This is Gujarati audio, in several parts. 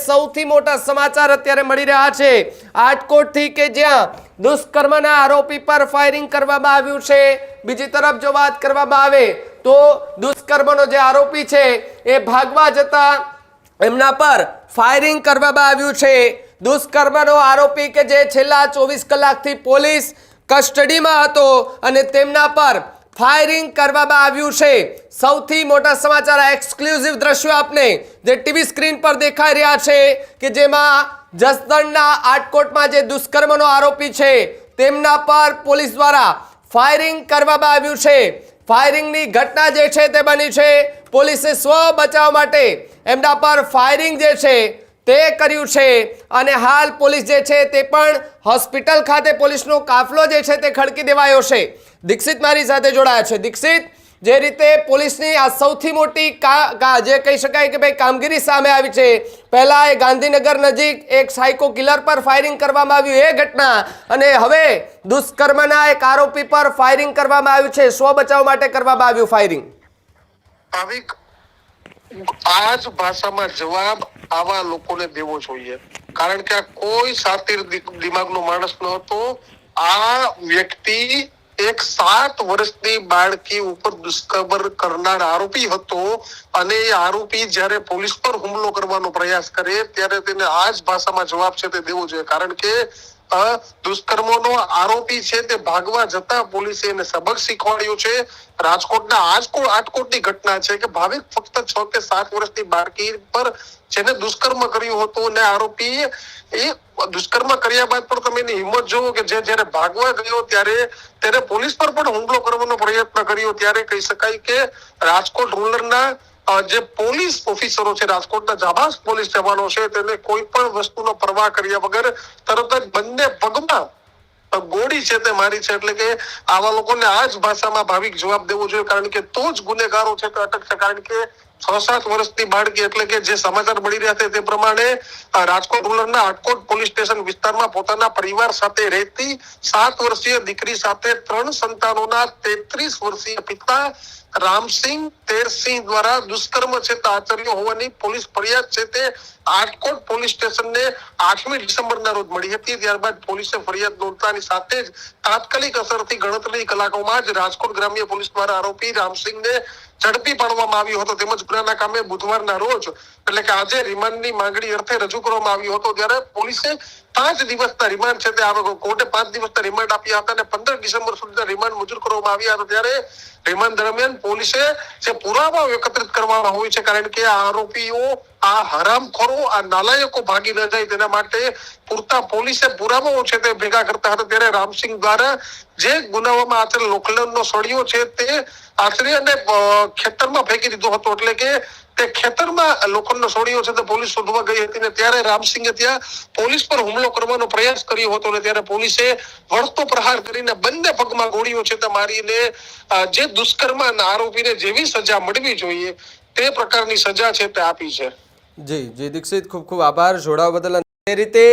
સૌથી મોટા સમાચાર અત્યારે મળી રહ્યા છે આટકોટથી કે જ્યાં દુષ્કર્મના આરોપી પર ફાયરિંગ કરવામાં આવ્યું છે। બીજી તરફ જો વાત કરવામાં આવે તો દુષ્કર્મનો જે આરોપી છે એ ભાગવા જતા એમના પર ફાયરિંગ કરવામાં આવ્યું છે। દુષ્કર્મનો આરોપી કે જે છેલ્લા 24 કલાકથી પોલીસ કસ્ટડીમાં હતો અને તેમના પર फायरिंग કરવામાં આવ્યું છે। સૌથી મોટા સમાચાર એક્સક્લુઝિવ દ્રશ્યો આપને જે ટીવી સ્ક્રીન પર દેખાઈ રહ્યા છે કે જેમાં જસદણના આટકોટમાં જે દુષ્કર્મનો આરોપી છે તેમના પર પોલીસ દ્વારા ફાયરિંગ કરવામાં આવ્યું છે। ફાયરિંગની ઘટના જે છે તે બની છે। પોલીસે સ્વ બચાવ માટે એમના પર ફાયરિંગ જે છે તે કર્યું છે અને હાલ પોલીસ જે છે તે પણ હોસ્પિટલ ખાતે પોલીસનો કાફલો જે છે તે ખડકી દેવાયો છે। દીક્ષિત મારી સાથે જોડાયા છે। દીક્ષિત, જે રીતે પોલીસની આ સૌથી મોટી જે કહી શકાય કે ભાઈ કામગીરી સામે આવી છે, પહેલા એ ગાંધીનગર નજીક એક સાયકો કિલર પર ફાયરિંગ કરવામાં આવ્યું એ ઘટના અને હવે દુષ્કર્મના એક આરોપી પર ફાયરિંગ કરવામાં આવ્યું છે, સ્વ બચાવ માટે કરવામાં આવ્યું ફાયરિંગ। આ જ ભાષામાં જવાબ આવા લોકોને દેવો જોઈએ, કારણ કે કોઈ શાતિર દિમાગનો માણસ ન હતો। આ વ્યક્તિ એક 7 વર્ષની બાળકી ઉપર દુષ્કર્મ કરનાર આરોપી હતો અને એ આરોપી જ્યારે પોલીસ પર હુમલો કરવાનો પ્રયાસ કરે ત્યારે તેને આ જ ભાષામાં જવાબ છે તે દેવો જોઈએ, કારણ કે દુષ્કર્મનો આરોપી છે તે ભાગવા જતા પોલીસે એને સબક શીખવાડ્યું છે। રાજકોટના આટકોટની ઘટના છે કે ભાવિક ફક્ત 6 કે 7 વર્ષની બાળકી પર જેને દુષ્કર્મ કર્યું હતું અને આરોપી એ દુષ્કર્મ કર્યા બાદ પણ તમે એની હિંમત જોવો કે જે જ્યારે ભાગવા ગયો ત્યારે પોલીસ પર પણ હુમલો કરવાનો પ્રયત્ન કર્યો। ત્યારે કહી શકાય કે રાજકોટ રૂરલના જે પોલીસ ઓફિસરો છે, રાજકોટના જાબાઝ પોલીસ જવાનો છે, તેને કોઈ પણ વસ્તુનો પરવાહ કર્યા વગર તરત જ બંને પગમાં ગોળી છે તે મારી છે। એટલે કે આવા લોકોને આ જ ભાષામાં ભાવિક જવાબ દેવો જોઈએ, કારણ કે તો જ ગુનેગારો છે તે અટકશે। કારણ કે 6-7 વર્ષની બાળકી, એટલે કે જે સમાચાર મળી રહ્યા છે તે પ્રમાણે રાજકોટ રૂરલના આટકોટ પોલીસ સ્ટેશન વિસ્તારમાં પોતાના પરિવાર સાથે રહેતી 7 વર્ષીય દીકરી સાથે 3 સંતાનોના 33 વર્ષીય પિતા રામસિંહ તેરસિંહ દ્વારા દુષ્કર્મ છે તે આચર્યો હોવાની પોલીસ ફરિયાદ છે તે આટકોટ પોલીસ સ્ટેશનને 8મી ડિસેમ્બરના રોજ મળી હતી। ત્યારબાદ પોલીસે ફરિયાદ નોંધતાની સાથે જ તાત્કાલિક અસરથી ગણતરીની કલાકોમાં જ રાજકોટ ગ્રામ્ય પોલીસ દ્વારા આરોપી રામસિંહને ઝડપી પાડવામાં આવ્યો હતો, તેમજ ગુનાના કામે બુધવારના રોજ એટલે કે આજે રિમાન્ડની માંગણી અર્થે રજૂ કરવામાં આવ્યો હતો। ત્યારે પોલીસે 5 દિવસના રિમાન્ડ છે તે કોર્ટે 5 દિવસના રિમાન્ડ આપ્યા હતા અને 15 ડિસેમ્બર સુધીના રિમાન્ડ મંજૂર કરવામાં આવ્યા હતા। ત્યારે રિમાન્ડ દરમિયાન પોલીસે જે પુરાવા એકત્રિત કરવાના હોય છે, કારણ કે આ આરોપીઓ, આ હરામખોરો, આ નાલાયકો ભાગી ન જાય તેના માટે પૂરતા પોલીસે પુરાવાઓ છે તે ભેગા કરતા હતા। ત્યારે રામસિંહ દ્વારા જે ગુનાઓમાં આચરેલ લોખંડનો સળિયો છે તે આચરી અને ખેતરમાં ફેંકી દીધો હતો, એટલે કે તે ખેતરમાં લોખંડનો સળિયો છે તે પોલીસ શોધવા ગઈ હતી ને ત્યારે રામસિંહે ત્યાં પોલીસ પર હુમલો કરવાનો પ્રયાસ કર્યો હતો અને ત્યારે પોલીસે વળતો પ્રહાર કરીને બંને પગમાં ગોળીઓ છે તે મારીને જે દુષ્કર્મના આરોપીને જેવી સજા મળવી જોઈએ તે પ્રકારની સજા છે તે આપી છે। જી દીક્ષિત, ખૂબ ખૂબ આભાર જોડાવા બદલ। એ રીતે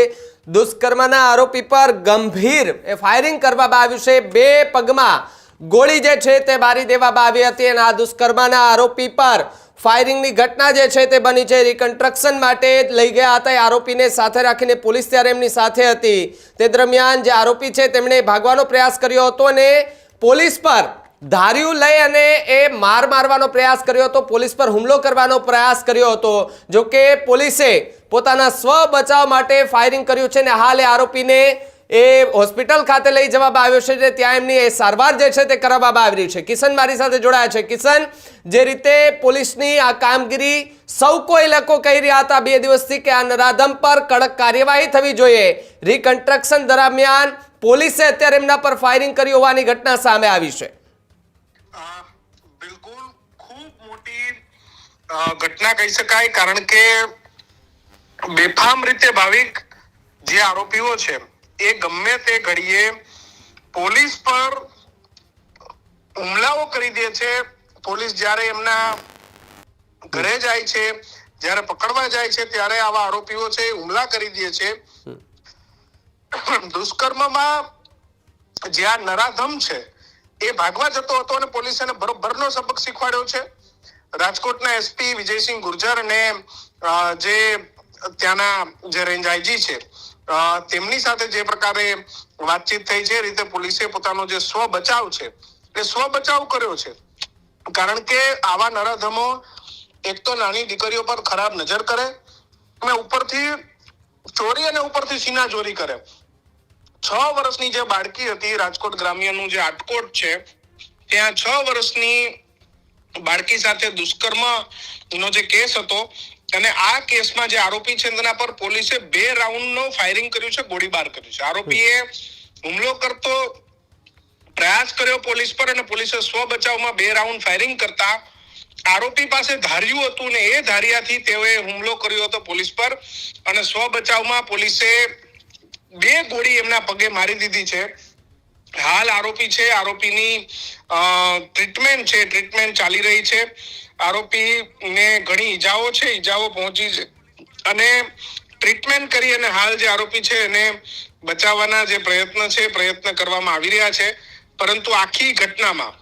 દુષ્કર્મના આરોપી પર ગંભીર ફાયરિંગ કરવામાં આવ્યું છે, 2 પગમાં ગોળી જે છે તે મારી દેવામાં આવી હતી અને આ દુષ્કર્મના આરોપી પર ફાયરિંગની ઘટના જે છે તે બની છે। રિકન્સ્ટ્રક્શન માટે લઈ ગયા હતા આરોપીને સાથે રાખીને પોલીસ ત્યારે એમની સાથે હતી। તે દરમિયાન જે આરોપી છે તેમણે ભાગવાનો પ્રયાસ કર્યો હતો અને પોલીસ પર ધાર્યું લઈ અને એ મારવાનો પ્રયાસ કર્યો હતો, પોલીસ પર હુમલો કરવાનો પ્રયાસ કર્યો હતો। જો કે પોલીસે પોતાના સ્વ બચાવ માટે ફાયરિંગ કર્યું છે ને હાલ એ આરોપીને એ હોસ્પિટલ ખાતે લઈ જવામાં આવ્યો છે, ત્યાં એમની સારવાર જે છે તે કરવામાં આવી રહી છે। કિશન મારી સાથે જોડાયા છે। કિશન, જે રીતે પોલીસની આ કામગીરી સૌ કોઈ લોકો કહી રહ્યા હતા 2 દિવસથી કે આ નરાધમ પર કડક કાર્યવાહી થવી જોઈએ, રિકન્સ્ટ્રક્શન દરમિયાન પોલીસે અત્યારે એમના પર ફાયરિંગ કરી હોવાની ઘટના સામે આવી છે। બિલકુલ ખૂબ મોટી ઘટના કહી શકાય, કારણ કે બેફામ રીતે ભાવિક જે આરોપીઓ છે એ ગમે તે ઘડીએ પોલીસ પર હુમલાઓ કરી દે છે। પોલીસ જ્યારે એમના ઘરે જાય છે, જ્યારે પકડવા જાય છે ત્યારે આવા આરોપીઓ છે હુમલા કરી દે છે। દુષ્કર્મમાં જે આ નરાધમ છે એ ભાગવા જતો હતો અને પોલીસે એને બરોબરનો સબક શીખવાડ્યો છે। રાજકોટના એસપી વિજયસિંહ ગુર્જર અને જે ત્યાંના જે રેન્જ આઈજી છે તેમની સાથે જે પ્રકારે વાતચીત થઈ છે, એ રીતે પોલીસે પોતાનો જે સ્વ બચાવ છે એ સ્વ બચાવ કર્યો છે. કારણ કે આવા નરાધમો એક તો નાની દીકરીઓ પર ખરાબ નજર કરે અને ઉપરથી ચોરી અને ઉપરથી સીના ચોરી કરે. 6 વર્ષની જે બાળકી હતી, રાજકોટ ગ્રામ્યનું જે આટકોટ છે ત્યાં 6 વર્ષની બાળકી સાથે દુષ્કર્મ નો જે કેસ હતો અને આ કેસમાં જે આરોપી છે તેના પર પોલીસે 2 રાઉન્ડનો ફાયરિંગ કર્યું છે, ગોળીબાર કર્યું છે. આરોપીએ હુમલો કરતો પ્રયાસ કર્યો પોલીસ પર અને પોલીસે સ્વ બચાવમાં 2 રાઉન્ડ ફાયરિંગ કરતા આરોપી પાસે ધાર્યું હતું ને એ ધાર્યાથી તેઓએ હુમલો કર્યો હતો પોલીસ પર અને સ્વ બચાવમાં પોલીસે 2 ગોળી એમના પગે મારી દીધી છે. હાલ આરોપી છે, આરોપીની ટ્રીટમેન્ટ ચાલી રહી છે. આરોપીને ઘણી ઈજાઓ છે, ઈજાઓ પહોંચી છે અને ટ્રીટમેન્ટ કરી અને હાલ જે આરોપી છે એને બચાવવાના જે પ્રયત્ન કરવામાં આવી રહ્યા છે. પરંતુ આખી ઘટનામાં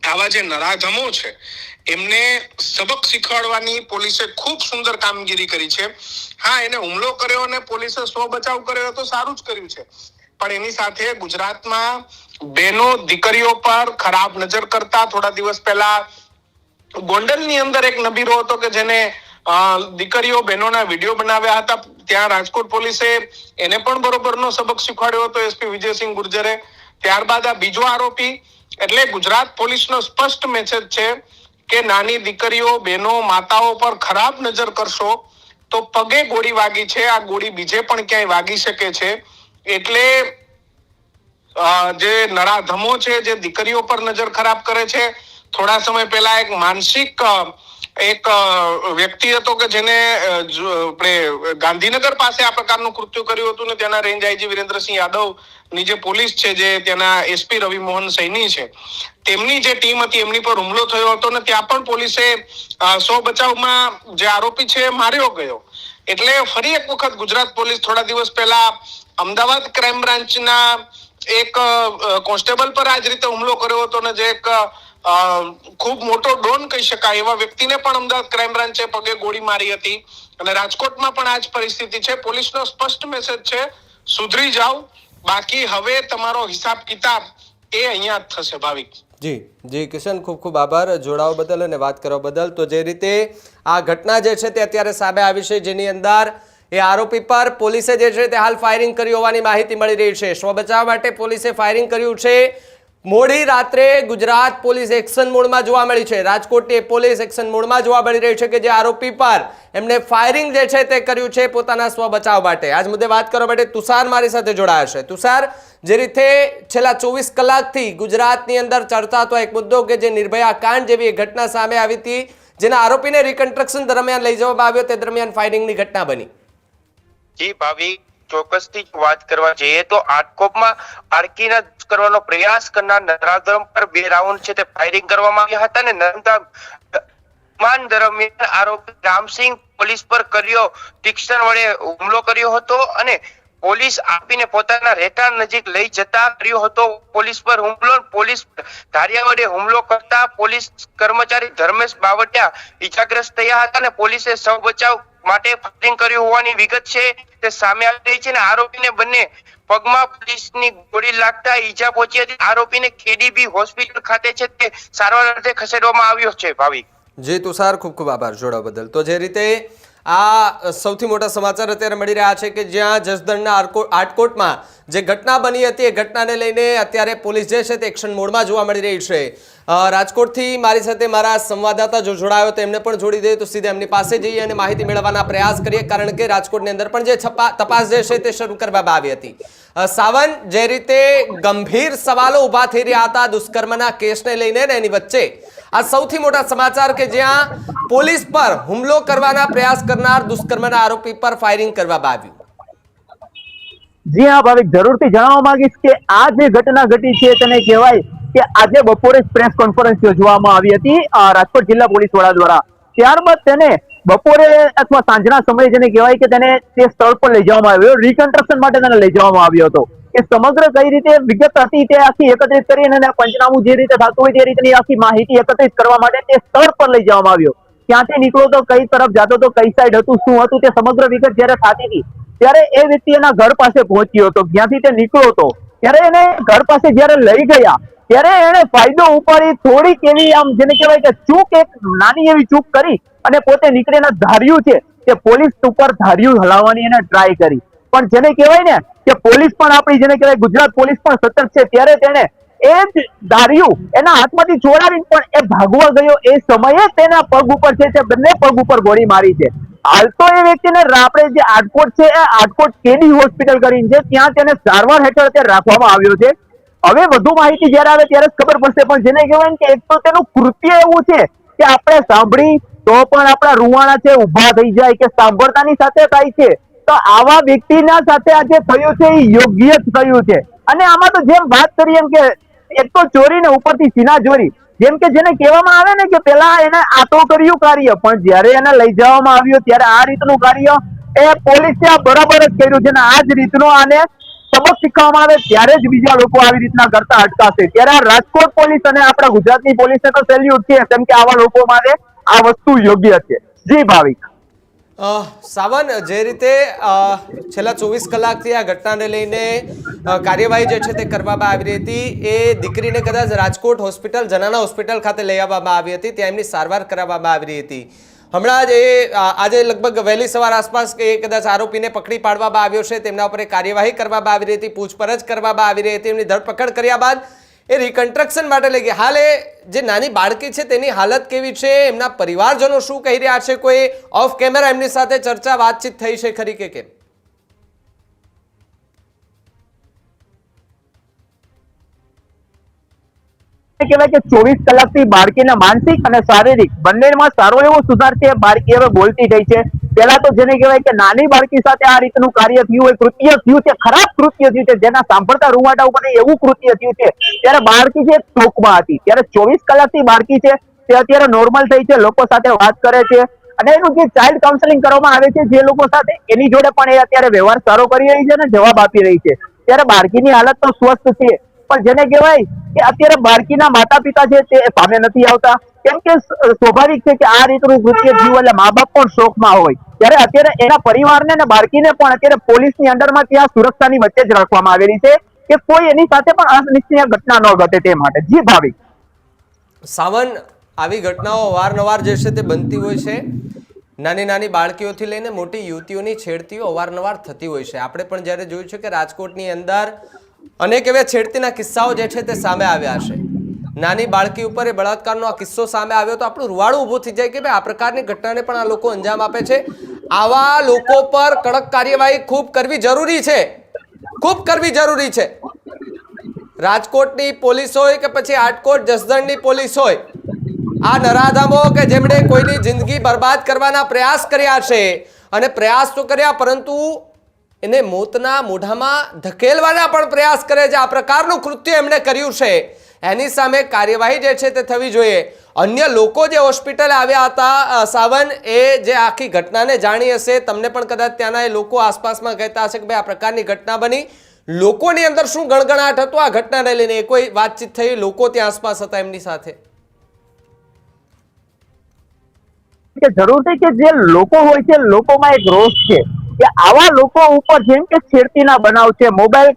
આવા જે નરાધમો છે એમને સબક શીખવાડવાની પોલીસે ખૂબ સુંદર કામગીરી કરી છે. હા, એને હુમલો કર્યો અને પોલીસે સ્વ બચાવ કર્યો તો સારું જ કર્યું છે, પણ એની સાથે ગુજરાતમાં બહેનો દીકરીઓ પર ખરાબ નજર કરતા થોડા દિવસ પહેલા ગોંડલની અંદર એક નબીરો હતો કે જેને દીકરીઓ બહેનોના વિડીયો બનાવ્યા હતા. ત્યાં રાજકોટ પોલીસે એને પણ બરોબરનો સબક શીખવાડ્યો હતો, એસપી વિજયસિંહ ગુર્જરે. ત્યારબાદ આ બીજો આરોપી. એટલે ગુજરાત પોલીસનો સ્પષ્ટ મેસેજ છે કે નાની દીકરીઓ, બહેનો, માતાઓ પર ખરાબ નજર કરશો તો પગે ગોળી વાગી છે, આ ગોળી બીજે પણ ક્યાંય વાગી શકે છે. એટલે જે નરાધમો છે, જે દીકરીઓ પર નજર ખરાબ કરે છે. થોડા સમય પહેલા એક માનસિક એક વ્યક્તિ હતો કે જેને આપણે ગાંધીનગર પાસે આ પ્રકારનું કૃત્ય કર્યું હતું ને ત્યાંના રેન્જ આઈજી વિરેન્દ્રસિંહ યાદવ ની જે પોલીસ છે, જે ત્યાંના એસપી રવિ મોહન સૈની છે, તેમની જે ટીમ હતી એમની પર હુમલો થયો હતો ને ત્યાં પણ પોલીસે સ્વ બચાવમાં જે આરોપી છે માર્યો ગયો. એટલે ફરી એક વખત ગુજરાત પોલીસ થોડા દિવસ પહેલા અમદાવાદ ક્રાઇમ બ્રાન્ચના એક કોન્સ્ટેબલ પર આ જ રીતે હુમલો કર્યો હતો ને જે એક ખૂબ મોટો ડોન કહી શકાય એવા વ્યક્તિને પણ અમદાવાદ ક્રાઇમ બ્રાન્ચે પગે ગોળી મારી હતી. અને રાજકોટમાં પણ આ જ પરિસ્થિતિ છે. પોલીસનો સ્પષ્ટ મેસેજ છે, સુધરી જાઓ, બાકી હવે તમારો હિસાબ કિતાબ એ અહીંયા જ થશે. ભાવિક જી કિશન, ખૂબ ખૂબ આભાર જોડાવા બદલ અને વાત કરવા બદલ. તો જે રીતે આ ઘટના જે છે તે અત્યારે સામે આવી છે, જેની અંદર એ આરોપી પર પોલીસે જે છે તે હાલ ફાયરિંગ કર્યું હોવાની માહિતી મળી રહી છે. સ્વ બચાવ માટે પોલીસે ફાયરિંગ કર્યું છે. મોડી રાત્રે ગુજરાત પોલીસ એક્શન મોડમાં જોવા મળી છે. રાજકોટની પોલીસ એક્શન મોડમાં જોવા મળી રહી છે કે જે આરોપી પર એમને ફાયરિંગ જે છે તે કર્યું છે પોતાના સ્વ બચાવ માટે. આજ મુદ્દે વાત કરવા માટે તુષાર મારી સાથે જોડાયા છે. તુષાર, જે રીતે છેલ્લા 24 કલાકથી ગુજરાતની અંદર ચર્ચાતો એક મુદ્દો કે જે નિર્ભયા કાંડ જેવી ઘટના સામે આવી હતી, જેના આરોપીને રિકન્સ્ટ્રક્શન દરમિયાન લઈ જવામાં આવ્યો, તે દરમિયાન ફાયરિંગની ઘટના બની. જી ભાવી, ચોક્કસથી વાત કરવા જઈએ તો આટકોટમાં આરકીના કરવાનો પ્રયાસ કરનાર નરાધમ પર 2 રાઉન્ડ છે તે ફાયરિંગ કરવામાં આવ્યા હતા અને નર્મદા દરમિયાન આરોપી રામસિંહ પોલીસ પર તીક્ષ્ણ વડે હુમલો કર્યો હતો અને પોલીસ આપીને પોતાના રહેઠાણ નજીક લઈ જતા કર્યો હતો પોલીસ પર હુમલો. પોલીસ ધારિયા વડે હુમલો કરતા પોલીસ કર્મચારી ધર્મેશ બાવટિયા ઈજાગ્રસ્ત થયા હતા અને પોલીસે સૌ બચાવ માટે ફાયરિંગ કર્યું હોવાની વિગત છે તે સામે આવી રહી છે અને આરોપીને બંને પગમાં પોલીસની ગોળી લાગતા ઈજા પહોંચી હતી. આરોપીને કેડીબી હોસ્પિટલ ખાતે છે તે સારવાર અર્થે ખસેડવામાં આવ્યો છે. ભાવિક જી તુષાર, ખૂબ ખૂબ આભાર જોડાવા બદલ. તો જે રીતે આ સૌથી મોટા સમાચાર અત્યારે મળી રહ્યા છે કે જ્યાં જસદણના આટકોટમાં જે ઘટના બની હતી એ ઘટનાને લઈને અત્યારે પોલીસ જે છે તે એક્શન મોડમાં જોવા મળી રહી છે. રાજકોટથી મારી સાથે મારા સંવાદદાતા જો જોડાયો તો એમને પણ જોડી દઈએ તો સીધા એમની પાસે જઈએ અને માહિતી મેળવવાના પ્રયાસ કરીએ, કારણ કે રાજકોટની અંદર પણ જે તપાસ જે છે તે શરૂ કરવામાં આવી હતી. સાવન, જે રીતે ગંભીર સવાલો ઊભા થઈ રહ્યા હતા દુષ્કર્મના કેસને લઈને ને એની વચ્ચે આ સૌથી મોટા સમાચાર કે જ્યાં પોલીસ પર હુમલો કરવાના પ્રયાસ કરનાર દુષ્કર્મના આરોપી પર ફાયરિંગ કરવામાં આવ્યું. જી હા ભાવિક, જરૂરથી જણાવવા માંગીશ કે આ જે ઘટના ઘટી છે તેને કહેવાય કે આજે બપોરે પ્રેસ કોન્ફરન્સ યોજવામાં આવી હતી રાજકોટ જિલ્લા પોલીસ વડા દ્વારા. ત્યારબાદ તેને બપોરે અથવા સાંજના સમયે જેને કહેવાય કે તેને તે સ્થળ પર લઈ જવામાં આવ્યો, રિકન્સ્ટ્રક્શન માટે તેને લઈ જવામાં આવ્યો હતો. એ સમગ્ર કઈ રીતે વિગત હતી તે આખી એકત્રિત કરી અને પંચનામું જે રીતે થતું હોય તે રીતની આખી માહિતી એકત્રિત કરવા માટે તે સ્થળ પર લઈ જવામાં આવ્યો. ક્યાંથી નીકળો તો કઈ તરફ જતો તો કઈ સાઈડ હતું શું હતું તે સમગ્ર વિગત જયારે થતી હતી ત્યારે એ વ્યક્તિ એના ઘર પાસે પહોંચ્યો હતો, જ્યાંથી તે નીકળ્યો હતો ત્યારે એને ઘર પાસે જયારે લઈ ગયા ત્યારે એને ફાયદો ઉપાડી થોડીક એવી આમ જેને કહેવાય કે ચૂક, એક નાની એવી ચૂક કરી અને પોતે નીકળીને ધાર્યું છે કે પોલીસ ઉપર ધાર્યું હલાવવાની એને ટ્રાય કરી, પણ જેને કહેવાય ને કે પોલીસ પણ આપણી જેને કહેવાય ગુજરાત પોલીસ પણ સતર્ક છે, ત્યારે તેને એ જ ધાર્યું એના હાથમાંથી છોડાવીને પણ એ ભાગવા ગયો એ સમયે તેના પગ ઉપર છે તે બંને પગ ઉપર ગોળી મારી છે. હાલ તો એ વ્યક્તિને આપણે જે આટકોટ છે એ આટકોટ કેડી હોસ્પિટલ કરીને છે ત્યાં તેને સારવાર હેઠળ તે રાખવામાં આવ્યો છે. હવે વધુ માહિતી જયારે આવે ત્યારે જ ખબર પડશે, પણ જેને કહેવાય કે એક તો તેનું કૃત્ય એવું છે કે આપણે સાંભળી તો પણ આપણા રૂવાણા છે ઉભા થઈ જાય કે સાંભળતાની સાથે થાય છે. તો આવા વ્યક્તિના સાથે આજે થયું છે એ યોગ્ય જ થયું છે. અને આમાં તો જેમ વાત કરી એમ કે એક તો ચોરી ને ઉપરથી સીના ચોરી, જેમ કે જેને કહેવામાં આવે ને કે પેલા એને આતો કર્યું કાર્ય, પણ જયારે એને લઈ જવામાં આવ્યો ત્યારે આ રીતનું કાર્ય એ પોલીસે આ બરાબર જ કર્યું છે ને આ જ રીતનો આને સબક શીખવામાં આવે ત્યારે જ બીજા લોકો આવી રીતના કરતા અટકાશે. ત્યારે આ રાજકોટ પોલીસ અને આપણા ગુજરાતની પોલીસને તો સેલ્યુટ છે, કેમ કે આવા લોકો માટે આ વસ્તુ યોગ્ય છે. જી ભાવિક. સાવન, જે રીતે છેલ્લા 24 કલાકથી આ ઘટનાને લઈને કાર્યવાહી જે છે તે કરવામાં આવી હતી, એ દીકરીને કદાચ રાજકોટ હોસ્પિટલ, જનાના હોસ્પિટલ ખાતે લઈ આવવામાં આવી હતી, ત્યાં એમની સારવાર કરાવવામાં આવી હતી. હમણાં જ આજે લગભગ વહેલી સવાર આસપાસ કે કદાચ આરોપીને પકડી પાડવામાં આવ્યો છે, તેમના ઉપર કાર્યવાહી કરવામાં આવી રહી હતી, પૂછપરછ કરવામાં આવી રહી હતી, એમની ધરપકડ કર્યા બાદ એ રિકન્સ્ટ્રક્શન માટે લઈ ગયા. હાલ એ જે નાની બાળકી છે તેની હાલત કેવી છે, એમના પરિવારજનો શું કહી રહ્યા છે, કોઈ ઓફ કેમેરા એમની સાથે ચર્ચા વાતચીત થઈ છે ખરી કે કેમ? કહેવાય કે 24 કલાકથી બાળકીના માનસિક અને શારીરિક બંનેમાં સારો એવો સુધાર છે. બાળકી હવે બોલતી થઈ છે. પેલા તો જેને કહેવાય કે નાની બાળકી સાથે આ રીતનું કાર્ય થયું હોય, કૃત્ય થયું છે, ખરાબ કૃત્ય થયું છે, જેના સાંભળતા રૂવાટા ઉપર એવું કૃત્ય થયું છે, ત્યારે બાળકી છે શોકમાં હતી. ત્યારે 24 કલાકથી બાળકી છે તે અત્યારે નોર્મલ થઈ છે, લોકો સાથે વાત કરે છે અને એનું જે ચાઇલ્ડ કાઉન્સેલિંગ કરવામાં આવે છે જે લોકો સાથે, એની જોડે પણ એ અત્યારે વ્યવહાર સારો કરી રહી છે અને જવાબ આપી રહી છે. ત્યારે બાળકીની હાલત તો સ્વસ્થ છે, પણ જેને કહેવાય કે અત્યારે બાળકીના માતા પિતા છે તે સામે નથી આવતા, કેમ કે સ્વાભાવિક છે કે આ રીતનું કૃત્ય થયું એટલે મા બાપ પણ શોકમાં હોય. ત્યારે અત્યારે એના પરિવારને અને બાળકીને પણ અત્યારે પોલીસની અંડરમાં ત્યાં સુરક્ષાની વચ્ચે જ રાખવામાં આવેલી છે કે કોઈ એની સાથે પણ અનિચ્છનીય ઘટના ન ઘટે તે માટે. જી ભાવિક. સાવન, આવી ઘટનાઓ અવારનવાર જે છે તે બનતી હોય છે. નાની નાની બાળકીઓથી લઈને મોટી યુવતીઓની છેડતીઓ અવારનવાર થતી હોય છે. આપણે પણ જ્યારે જોયું છે કે રાજકોટની અંદર અનેક એવા છેડતીના કિસ્સાઓ જે છે તે સામે આવ્યા છે. નાની બાળકી ઉપર એ બળાત્કારનો આ કિસ્સો સામે આવ્યો તો આપણું રૂવાડું ઊભું થઈ જાય કે ભાઈ આ પ્રકારની ઘટનાને પણ આ લોકો અંજામ આપે છે. આવા લોકો પર કડક કાર્યવાહી ખૂબ કરવી જરૂરી છે, ખૂબ કરવી જરૂરી છે. રાજકોટની પોલીસ હોય કે પછી આટકોટ જસદણની પોલીસ હોય, આ નરાધમો કે જેમણે કોઈની જિંદગી બરબાદ કરવાના પ્રયાસ કર્યા છે અને પ્રયાસ તો કર્યા પરંતુ એને મોતના મોઢામાં ધકેલવાના પણ પ્રયાસ કરે છે, આ પ્રકારનું કૃત્ય એમણે કર્યું છે, એની સામે કાર્યવાહી જે છે તે થવી જોઈએ. અન્ય લોકો જે હોસ્પિટલે આવ્યા હતા સાવન, એ જે આખી ઘટનાને જાણી હશે, તમને પણ કદાચ ત્યાંના એ લોકો આસપાસમાં કહેતા હશે કે ભાઈ આ પ્રકારની ઘટના બની, લોકોની અંદર શું ગણગણાટ હતો આ ઘટનાને લઈને, કોઈ વાતચીત થઈ લોકો ત્યાં આસપાસ હતા એમની સાથે? કે જરૂર છે કે જે લોકો હોય છે, લોકોમાં એક રોષ છે કે આવા લોકો ઉપર જેમ કે છેડતીના બનાવ છે, મોબાઈલ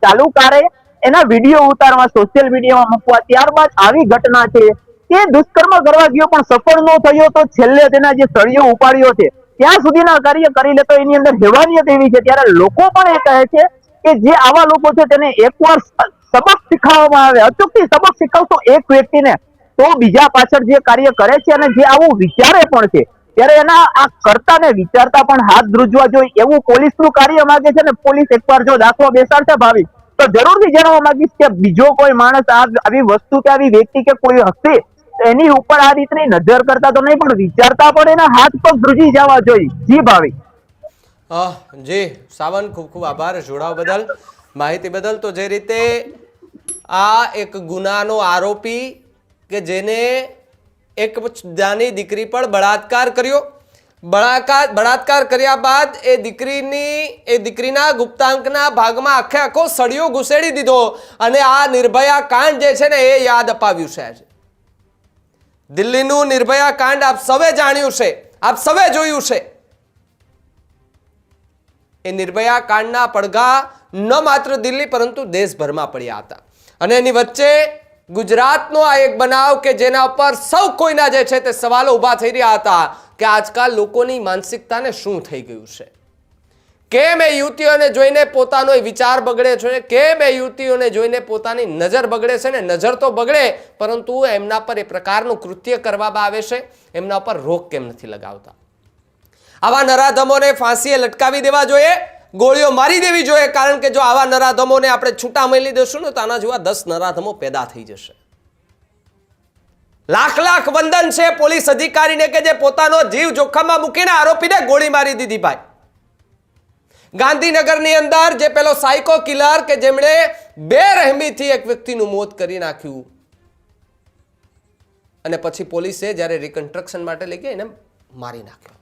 ચાલુ કરે એના વિડીયો ઉતારવા, સોશિયલ મીડિયામાં મૂકવા, ત્યારબાદ આવી ઘટના છે કે દુષ્કર્મ કરવા ગયો પણ સફળ ન થયો તો છેલ્લે તેના જે સળિયો ઉપાડ્યો છે ત્યાં સુધીના કાર્ય કરી લે તો એની અંદર હેવાનિયત એવી છે. ત્યારે લોકો પણ એ કહે છે કે જે આવા લોકો છે તેને એકવાર સબક શીખવવામાં આવે, અચૂકથી સબક શીખવતો એક વ્યક્તિને તો બીજા પાછળ જે કાર્ય કરે છે અને જે આવું વિચારે પણ છે ત્યારે એના આ કરતા ને વિચારતા પણ હાથ ધ્રુજવા જોઈએ એવું પોલીસનું કાર્ય માંગે છે. ને પોલીસ એકવાર જો દાખલો બેસાડશે ભાવિક તો જરૂરથી જાણવા માંગીશ કે બીજો કોઈ માણસ આવી વસ્તુ કે આવી વ્યક્તિ કે કોઈ હશે એની ઉપર આ રીતની નજર કરતા તો નહીં પણ વિચારતા પણ એના હાથ પગ ધ્રુજી જવા જોઈએ. જી ભાવિક. જી સાવન, ખૂબ ખૂબ આભાર જોડાવ બદલ, માહિતી બદલ. તો જે રીતે આ એક ગુનાનો આરોપી કે જેને એક નાની દીકરી પર બળાત્કાર કર્યો, બળાત્કાર કર્યા બાદ એ દીકરીના ગુપ્તાંગના ભાગમાં આખે આખો સળિયો ઘુસેડી દીધો અને આ નિર્ભયા કાંડ જે છે ને એ યાદ અપાવ્યું છે. દિલ્હીનું નિર્ભયા કાંડ આપ સૌએ જાણ્યું છે, આપ સૌએ જોયું છે. એ નિર્ભયા કાંડના પડઘા ન માત્ર દિલ્હી પરંતુ દેશભરમાં પડ્યા હતા. અને એની વચ્ચે ગુજરાતનો આ એક બનાવ કે જેના ઉપર સૌ કોઈના જે છે તે સવાલો ઊભા થઈ રહ્યા હતા કે આજકાલ લોકોની માનસિકતાને શું થઈ ગયું છે, કેમ એ યુવતીઓને જોઈને પોતાનો વિચાર બગડે છે, કેમ એ યુવતીઓને જોઈને પોતાની નજર બગડે છે. ને નજર તો બગડે પરંતુ એમના પર એ પ્રકારનું કૃત્ય કરવામાં આવે છે, એમના પર રોક કેમ નથી લગાવતા? આવા નરાધમોને ફાંસીએ લટકાવી દેવા જોઈએ, ગોળીઓ મારી દેવી જોઈએ. કારણ કે જો આવા નરાધમોને આપણે છૂટા મેલી દેશું ને તો આના જેવા 10 નરાધમો પેદા થઈ જશે. લાખ લાખ વંદન છે પોલીસ અધિકારીને કે જે પોતાનો જીવ જોખમમાં મૂકીને આરોપીને ગોળી મારી દીધી. ભાઈ, ગાંધીનગરની અંદર જે પેલો સાયકો કિલર કે જેમણે બેરહેમીથી એક વ્યક્તિનું મોત કરી નાખ્યું અને પછી પોલીસે જ્યારે રિકન્સ્ટ્રક્શન માટે લઈ ગયા એને મારી નાખ્યો,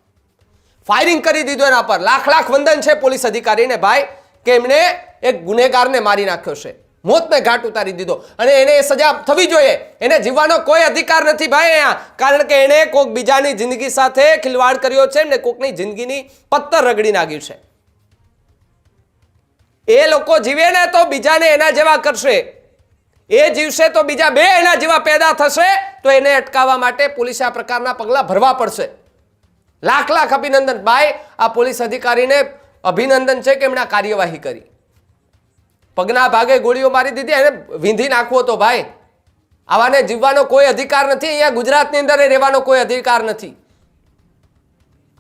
ફાયરિંગ કરી દીધું એના પર. લાખ લાખ વંદન છે પોલીસ અધિકારીને ભાઈ કે એમણે એક ગુનેગારને મારી નાખ્યો છે, મોતને ઘાટ ઉતારી દીધો. અને એને સજા થવી જોઈએ, એને જીવવાનો કોઈ અધિકાર નથી ભાઈ અહીંયા. કારણ કે એને કોઈક બીજાની જિંદગી સાથે ખિલવાડ કર્યો છે ને કોઈકની જિંદગીની પત્તર રગડી નાખ્યું છે. એ લોકો જીવે ને તો બીજાને એના જેવા કરશે, એ જીવશે તો બીજા 2 એના જેવા પેદા થશે. તો એને અટકાવવા માટે પોલીસે આ પ્રકારના પગલાં ભરવા પડશે. લાખ લાખ અભિનંદન ભાઈ, આ પોલીસ અધિકારીને અભિનંદન છે કે એમણે કાર્યવાહી કરી. પગના ભાગે ગોળીઓ મારી દીધી, એને વીંધી નાખવો તો ભાઈ. આવાને જીવવાનો કોઈ અધિકાર નથી. અહીંયા ગુજરાતની અંદર રહેવાનો કોઈ અધિકાર નથી.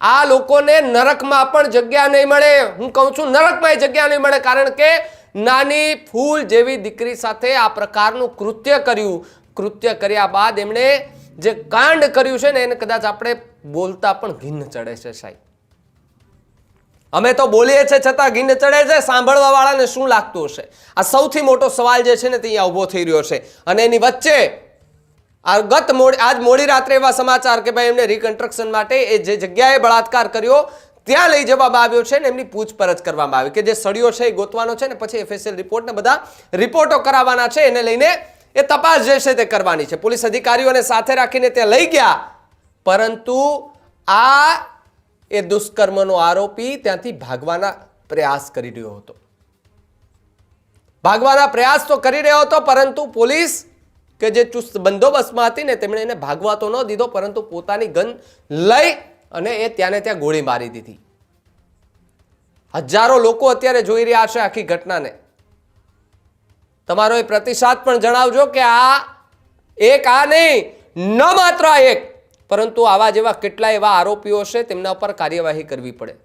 આ લોકોને નરકમાં પણ જગ્યા નહીં મળે. હું કહું છું નરકમાં જગ્યા નહીં મળે. કારણ કે નાની ફૂલ જેવી દીકરી સાથે આ પ્રકારનું કૃત્ય કર્યું. કૃત્ય કર્યા બાદ એમણે જે કાંડ કર્યું છે ને એને કદાચ આપણે બોલતા પણ ઘીન ચડે છે સાહેબ. અમે તો બોલીએ છીએ છતાં ઘીન ચડે છે. સાંભળવા વાળાને શું લાગતું હશે? આ સૌથી મોટો સવાલ જે છે ને તે અહીંયા ઊભો થઈ રહ્યો છે. અને એની વચ્ચે આજ મોડી રાત્રે એવા સમાચાર કે ભાઈ એમને રિકન્સ્ટ્રક્શન માટે એ જે જગ્યાએ બળાત્કાર કર્યો ત્યાં લઈ જવામાં આવ્યો છે ને એમની પૂછપરછ કરવામાં આવી કે જે સળિયો છે એ ગોતવાનો છે ને પછી FSL રિપોર્ટ ને બધા રિપોર્ટો કરાવવાના છે. એને લઈને એ તપાસ જે છે તે કરવાની છે. પોલીસ અધિકારીઓને સાથે રાખીને ત્યાં લઈ ગયા, પરંતુ આ એ દુષ્કર્મનો આરોપી ત્યાંથી ભાગવાના પ્રયાસ કરી રહ્યો હતો. ભાગવાના પ્રયાસ તો કરી રહ્યો હતો પરંતુ પોલીસ કે જે ચુસ્ત બંદોબસ્તમાં હતી ને તેમણે એને ભાગવા તો ન દીધો પરંતુ પોતાની ગન લઈ અને એ ત્યાંને ત્યાં ગોળી મારી દીધી. હજારો લોકો અત્યારે જોઈ રહ્યા છે આખી ઘટનાને. તમારો એ પ્રતિસાદ પણ જણાવજો કે આ નહીં, ન માત્ર આ એક, પરંતુ આવા જેવા કેટલા એવા આરોપીઓ છે તેમના ઉપર કાર્યવાહી કરવી પડે.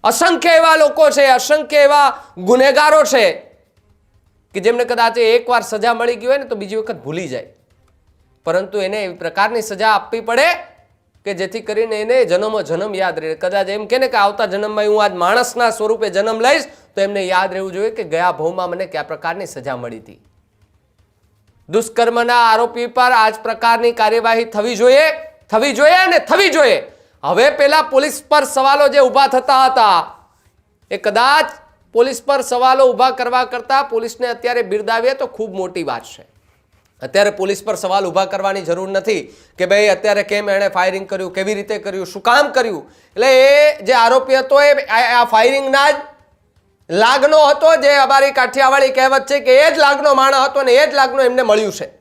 અસંખ્ય એવા લોકો છે, અસંખ્ય એવા ગુનેગારો છે કે જેમને કદાચ એકવાર સજા મળી ગઈ હોય ને તો બીજી વખત ભૂલી જાય, પરંતુ એને એવી પ્રકારની સજા આપવી પડે કે જેથી કરીને એને જન્મો જન્મ યાદ રહે. કદાચ એમ કે ને કે આવતા જન્મમાં હું આજ માણસના સ્વરૂપે જન્મ લઈશ તો એમને યાદ રહેવું જોઈએ કે ગયા ભવમાં મને કયા પ્રકારની સજા મળી હતી. દુષ્કર્મના આરોપી પર આ જ પ્રકારની કાર્યવાહી થવી જોઈએ અને થવી જોઈએ. હવે પેલા પોલીસ પર સવાલો જે ઊભા થતા હતા એ કદાચ પોલીસ પર સવાલો ઊભા કરવા કરતા પોલીસને અત્યારે બિરદાવીએ તો ખૂબ મોટી વાત છે. અત્યારે પોલીસ પર સવાલ ઊભા કરવાની જરૂર નથી કે ભાઈ અત્યારે કેમ એણે ફાયરિંગ કર્યું, કેવી રીતે કર્યું, શું કામ કર્યું. એટલે એ જે આરોપી હતો એ આ ફાયરિંગના જ લાગનો હતો. જે અમારી કાઠિયાવાડી કહેવત છે કે એ જ લાગનો માણસ હતો અને એ જ લાગનો એમને મળ્યું છે.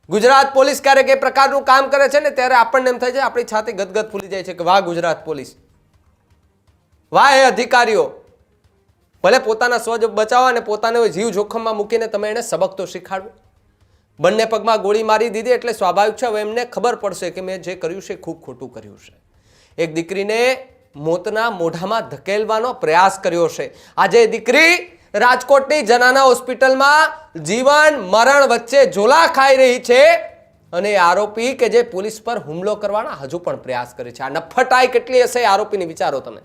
ગુજરાત પોલીસ ક્યારેક એ પ્રકારનું કામ કરે છે ને ત્યારે આપણને એમ થાય છે, આપણી છાતી ગદગદ ફૂલી જાય છે કે વાહ ગુજરાત પોલીસ, વાહ એ અધિકારીઓ. ભલે પોતાના સ્વ બચાવવા અને પોતાનો જીવ જોખમમાં મૂકીને તમે એને સબક તો શીખાડો. બંને પગમાં ગોળી મારી દીધી એટલે સ્વાભાવિક છે હવે એમને ખબર પડશે કે મેં જે કર્યું છે ખૂબ ખોટું કર્યું છે. એક દીકરીને મોતના મોઢામાં ધકેલવાનો પ્રયાસ કર્યો છે. આજે દીકરી રાજકોટની જનાના હોસ્પિટલમાં જીવન મરણ વચ્ચે ઝોલા ખાઈ રહી છે અને આરોપી કે જે પોલીસ પર હુમલો કરવાના હજુ પણ પ્રયાસ કરે છે. આ નફટાઈ કેટલી હશે આરોપીની વિચારો તમે.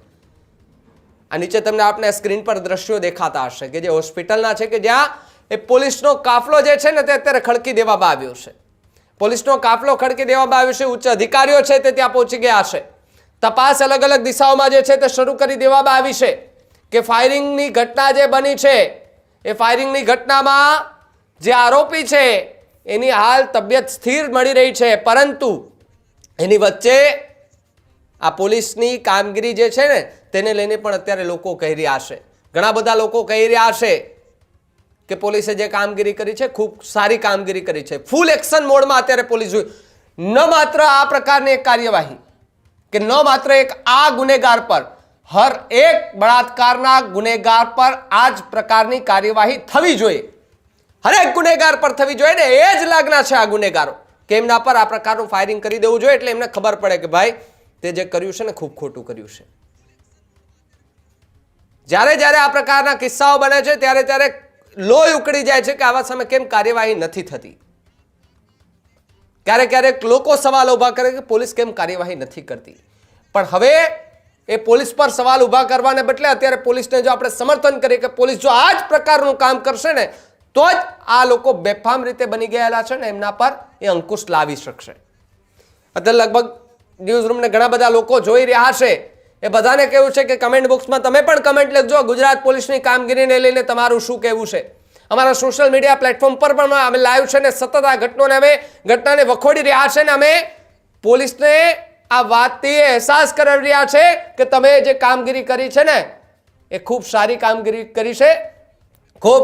આ નીચે તમને આપણે સ્ક્રીન પર દ્રશ્યો દેખાતા હશે કે જે હોસ્પિટલના છે કે જ્યાં એ પોલીસનો કાફલો જે છે ને તે અત્યારે ખડકી દેવામાં આવ્યો છે. પોલીસનો કાફલો ખડકી દેવામાં આવ્યો છે. ઉચ્ચ અધિકારીઓ છે તે ત્યાં પહોંચી ગયા છે. તપાસ અલગ અલગ દિશાઓમાં જે છે તે શરૂ કરી દેવામાં આવી છે કે ફાયરિંગની ઘટના જે બની છે એ ફાયરિંગની ઘટનામાં જે આરોપી છે એની હાલ તબિયત સ્થિર મળી રહી છે, પરંતુ એની વચ્ચે આ પોલીસની કામગીરી જે છે ને તેને લઈને પણ અત્યારે લોકો કહી રહ્યા છે, ઘણા બધા લોકો કહી રહ્યા છે કે પોલીસે જે કામગીરી કરી છે ખૂબ સારી કામગીરી કરી છે, ફૂલ એક્શન મોડમાં અત્યારે પોલીસ જોઈ, ન માત્ર આ પ્રકારની એક કાર્યવાહી કે ન માત્ર એક આ ગુનેગાર પર, હર એક બળાત્કારના ગુનેગાર પર આ જ પ્રકારની કાર્યવાહી થવી જોઈએ, હરેક ગુનેગાર પર થવી જોઈએ ને એ જ લાગના છે આ ગુનેગારો કે એમના પર આ પ્રકારનું ફાયરિંગ કરી દેવું જોઈએ, એટલે એમને ખબર પડે કે ભાઈ તે જે કર્યું છે ને ખૂબ ખોટું કર્યું છે. જ્યારે જ્યારે આ પ્રકારના કિસ્સાઓ બને છે ત્યારે ત્યારે લોહી ઉકળી જાય છે કે આવા સામે કેમ કાર્યવાહી નથી થતી. ક્યારેક ક્યારેક લોકો સવાલ ઉભા કરે કે પોલીસ કેમ કાર્યવાહી નથી કરતી, પણ હવે એ પોલીસ પર સવાલ ઉભા કરવાને બદલે અત્યારે પોલીસને જો આપણે સમર્થન કરીએ કે પોલીસ જો આ જ પ્રકારનું કામ કરશે ને તો જ આ લોકો બેફામ રીતે બની ગયેલા છે ને એમના પર એ અંકુશ લાવી શકશે. અત્યારે લગભગ ન્યૂઝ રૂમને ઘણા બધા લોકો જોઈ રહ્યા છે, એ બધાને કહેવું છે કે કમેન્ટ બોક્સમાં તમે પણ કમેન્ટ લખજો ગુજરાત પોલીસની કામગીરીને લઈને તમારું શું કહેવું છે. અમારા સોશિયલ મીડિયા પ્લેટફોર્મ પર પણ અમે લાઈવ છે ને સતત આ ઘટનાને વખોડી રહ્યા છે ને અમે પોલીસને આ વાતથી અહેસાસ કરાવી રહ્યા છે કે તમે જે કામગીરી કરી છે ને એ ખૂબ સારી કામગીરી કરી છે, ખૂબ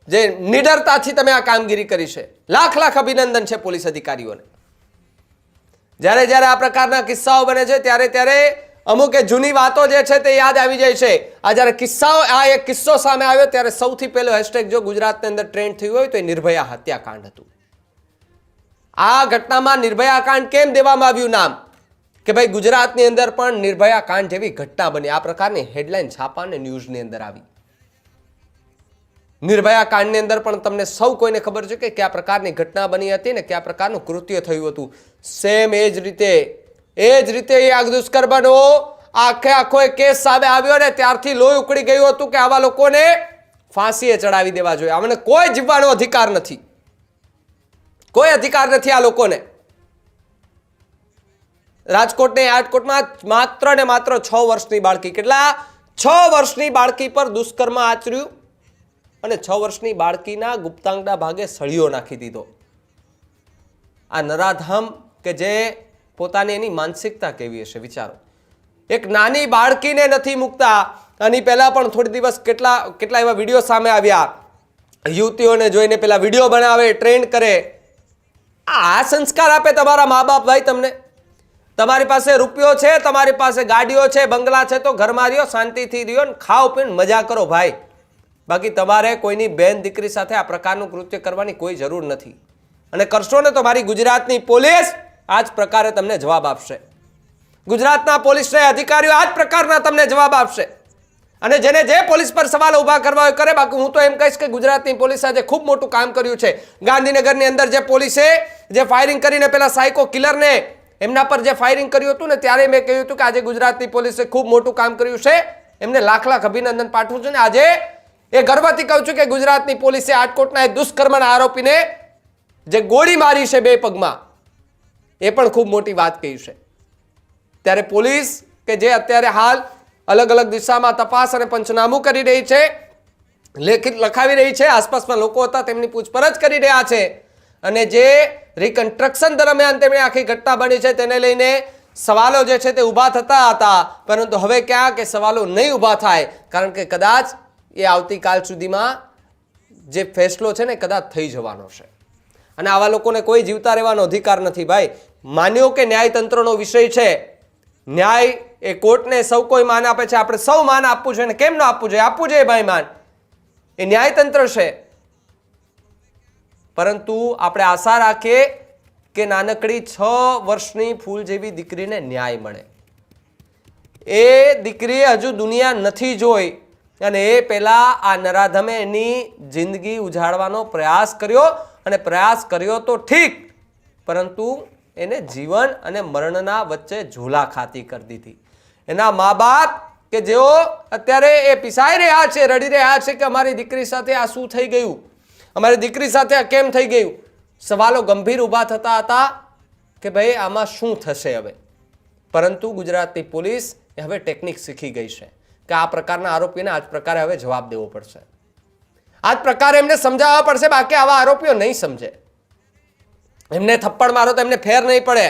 જે નિડરતાથી તમે આ કામગીરી કરી છે, લાખ લાખ અભિનંદન છે પોલીસ અધિકારીઓને. જ્યારે જ્યારે આ પ્રકારના કિસ્સાઓ બને છે ત્યારે ત્યારે અમુક એ જૂની વાતો જે છે તે યાદ આવી જાય છે. આ જ્યારે કિસ્સાઓ આ એક કિસ્સો સામે આવ્યો ત્યારે સૌથી પહેલો હેશટેગ જો ગુજરાતની અંદર ટ્રેન્ડ થયું હોય તો એ નિર્ભયા હત્યાકાંડ હતું. આ ઘટનામાં નિર્ભયા કાંડ કેમ દેવામાં આવ્યું નામ કે ભાઈ ગુજરાતની અંદર પણ નિર્ભયા કાંડ જેવી ઘટના બની, આ પ્રકારની હેડલાઇન છાપાને ન્યૂઝની અંદર આવી. નિર્ભયા કાંડની અંદર પણ તમને સૌ કોઈને ખબર છે કે કયા પ્રકારની ઘટના બની હતી ને કયા પ્રકારનું કૃત્ય થયું હતું. સેમ એ જ રીતે એ આ દુષ્કર્મનો આખો કેસ સામે આવ્યો ને ત્યારથી લોહી ઉકળી ગયું હતું કે આવા લોકોને ફાંસીએ ચડાવી દેવા જોઈએ, આમને કોઈ જીવવાનો અધિકાર નથી, કોઈ અધિકાર નથી આ લોકોને. રાજકોટને આટકોટમાં માત્ર ને માત્ર 6 વર્ષની બાળકી, કેટલા 6 વર્ષની બાળકી પર દુષ્કર્મ આચર્યું અને 6 વર્ષની બાળકીના ગુપ્તાંગના ભાગે સળિયો નાખી દીધો. આ નરાધમ કે જે પોતાની એની માનસિકતા કેવી હશે વિચારો. એક નાની બાળકીને નથી મૂકતા. આની પહેલા પણ થોડી દિવસ કેટલા એવા વિડીયો સામે આવ્યા, યુવતીઓને જોઈને પેલા વિડીયો બનાવે, ટ્રેન્ડ કરે. આ સંસ્કાર આપે તમારા મા બાપ ભાઈ તમને? તમારી પાસે રૂપિયો છે, તમારી પાસે ગાડીઓ છે, બંગલા છે તો ઘરમાં રહ્યો, શાંતિથી રહ્યો ને ખાઓ પીને મજા કરો ભાઈ. બાકી તમારે કોઈની બેન દીકરી સાથે આ પ્રકારનું કૃત્ય કરવાની કોઈ જરૂર નથી, અને કરશો ને તો મારી ગુજરાતની પોલીસ આ જ પ્રકારે તમને જવાબ આપશે. ગુજરાતના પોલીસના અધિકારીઓ આ જ પ્રકારના તમને જવાબ આપશે. અને જેને જે પોલીસ પર સવાલ ઉભા કરવા હોય કરે. બાકી હું તો એમ કહીશ કે ગુજરાતની પોલીસ આજે ખૂબ મોટું કામ કર્યું છે. ગાંધીનગરની અંદર જે પોલીસે જે ફાયરિંગ કરીને પેલા સાયકો કિલરને એમના પર જે ફાયરિંગ કર્યું હતું ને ત્યારે મેં કહ્યું હતું કે આજે ગુજરાતની પોલીસે ખૂબ મોટું કામ કર્યું છે, એમને લાખ લાખ અભિનંદન પાઠવું છું. ને આજે એ ગર્વથી કહું છું કે ગુજરાતની પોલીસે આટકોટના એ દુષ્કર્મના આરોપીને જે ગોળી મારી છે 2 પગમાં, એ પણ ખૂબ મોટી વાત કહી છે. ત્યારે પોલીસ કે જે અત્યારે હાલ અલગ અલગ દિશામાં તપાસ અને પંચનામું કરી રહી છે, લખાવી રહી છે, આસપાસમાં લોકો હતા તેમની પૂછપરછ કરી રહ્યા છે, અને જે રિકન્સ્ટ્રક્શન દરમિયાન તેમણે આખી ઘટના બની છે તેને લઈને સવાલો જે છે તે ઊભા થતા હતા, પરંતુ હવે ક્યાં કે સવાલો નહીં ઊભા થાય, કારણ કે કદાચ એ આવતીકાલ સુધીમાં જે ફેસલો છે ને કદાચ થઈ જવાનો છે. અને આવા લોકોને કોઈ જીવતા રહેવાનો અધિકાર નથી ભાઈ. માન્યો કે ન્યાયતંત્રનો વિષય છે, ન્યાય એ કોર્ટને સૌ કોઈ માન આપે છે, આપણે સૌ માન આપવું જોઈએ. કેમ ન આપવું જોઈએ? આપવું જોઈએ ભાઈ માન, એ ન્યાયતંત્ર છે. પરંતુ આપણે આશા રાખીએ કે નાનકડી 6 વર્ષની ફૂલ જેવી દીકરીને ન્યાય મળે. એ દીકરીએ હજુ દુનિયા નથી જોઈ અને એ પહેલા આ નરાધમે એની જિંદગી ઉજાડવાનો પ્રયાસ કર્યો, અને પ્રયાસ કર્યો તો ઠીક, પરંતુ એને જીવન અને મરણના વચ્ચે ઝૂલા ખાતી કરી દીધી. એના મા બાપ કે જેઓ અત્યારે એ પીસાઈ રહ્યા છે, રડી રહ્યા છે કે અમારી દીકરી સાથે આ શું થઈ ગયું, અમારી દીકરી સાથે આ કેમ થઈ ગયું. સવાલો ગંભીર ઊભા થતા હતા કે ભાઈ આમાં શું થશે હવે. પરંતુ ગુજરાતની પોલીસ એ હવે ટેકનિક શીખી ગઈ છે કે આ પ્રકારના આરોપીને આ જ પ્રકારે હવે જવાબ દેવો પડશે, આ જ પ્રકારે એમને સમજાવવા પડશે, બાકી આવા આરોપીઓ નહીં સમજે. એમને થપ્પડ મારો તો એમને ફેર નહીં પડે,